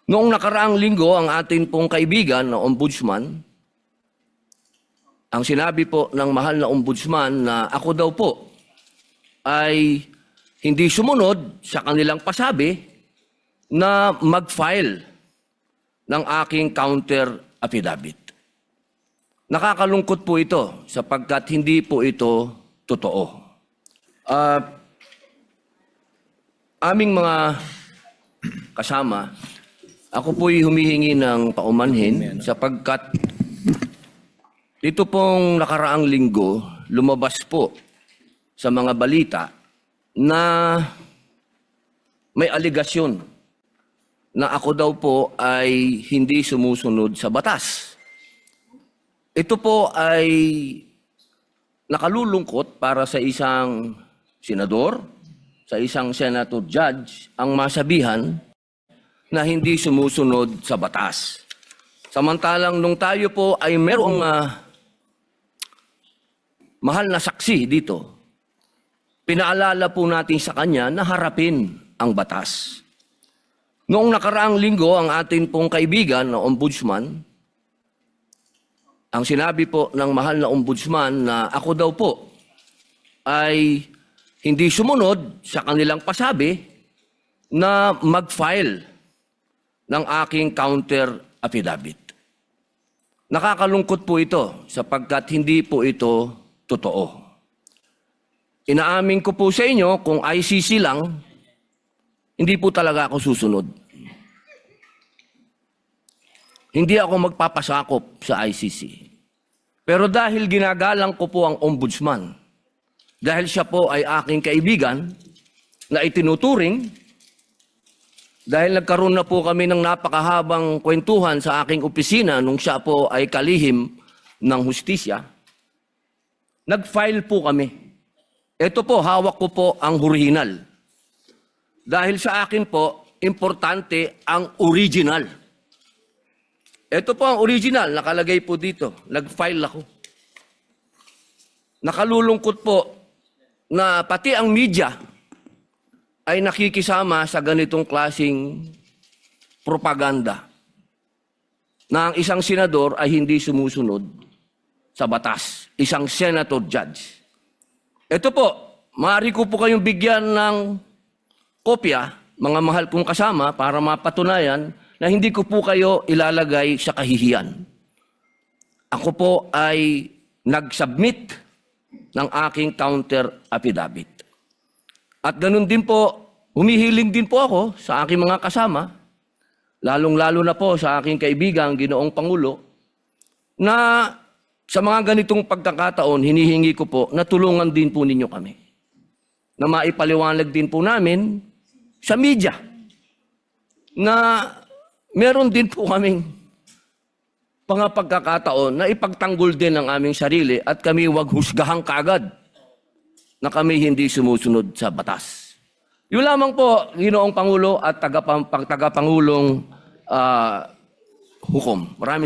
Noong nakaraang linggo, ang atin pong kaibigan na ombudsman, ang sinabi po ng mahal na ombudsman na ako daw po ay hindi sumunod sa kanilang pasabi na mag-file ng aking counter affidavit. Nakakalungkot po ito sapagkat hindi po ito totoo. Aming mga kasama, ako po'y humihingi ng paumanhin sapagkat dito pong nakaraang linggo, lumabas po sa mga balita na may aligasyon na ako daw po ay hindi sumusunod sa batas. Ito po ay nakalulungkot para sa isang senador, sa isang senator judge, ang masabihan na hindi sumusunod sa batas. Samantalang nung tayo po ay merong mahal na saksi dito, pinaalala po natin sa kanya na harapin ang batas. Noong nakaraang linggo, ang atin pong kaibigan na ombudsman, ang sinabi po ng mahal na ombudsman na ako daw po ay hindi sumunod sa kanilang pasabi na mag-file ng aking counter affidavit. Nakakalungkot po ito sapagkat hindi po ito totoo. Inaamin ko po sa inyo kung ICC lang, hindi po talaga ako susunod. Hindi ako magpapasakop sa ICC. Pero dahil ginagalang ko po ang ombudsman, dahil siya po ay aking kaibigan na itinuturing, dahil nagkaroon na po kami ng napakahabang kwentuhan sa aking opisina nung siya po ay kalihim ng hustisya, nag-file po kami. Ito po, hawak ko po ang original. Dahil sa akin po, importante ang original. Ito po ang original, nakalagay po dito. Nag-file ako. Nakalulungkot po na pati ang media ay nakikisama sa ganitong klasing propaganda na ang isang senador ay hindi sumusunod sa batas. Isang senator judge. Ito po, maaari ko po kayong bigyan ng kopya, mga mahal kong kasama, para mapatunayan na hindi ko po kayo ilalagay sa kahihiyan. Ako po ay nag-submit ng aking counter affidavit. At ganun din po, humihiling din po ako sa aking mga kasama, lalong-lalo na po sa aking kaibigang Ginoong Pangulo, na sa mga ganitong pagkakataon, hinihingi ko po na tulungan din po ninyo kami. Na maipaliwanag din po namin sa media na meron din po kaming mga pagkakataon na ipagtanggol din ang aming sarili at kami wag husgahang kagad na kami hindi sumusunod sa batas. Yun lamang po, Ginoong Pangulo at tagapangulong hukom. Maraming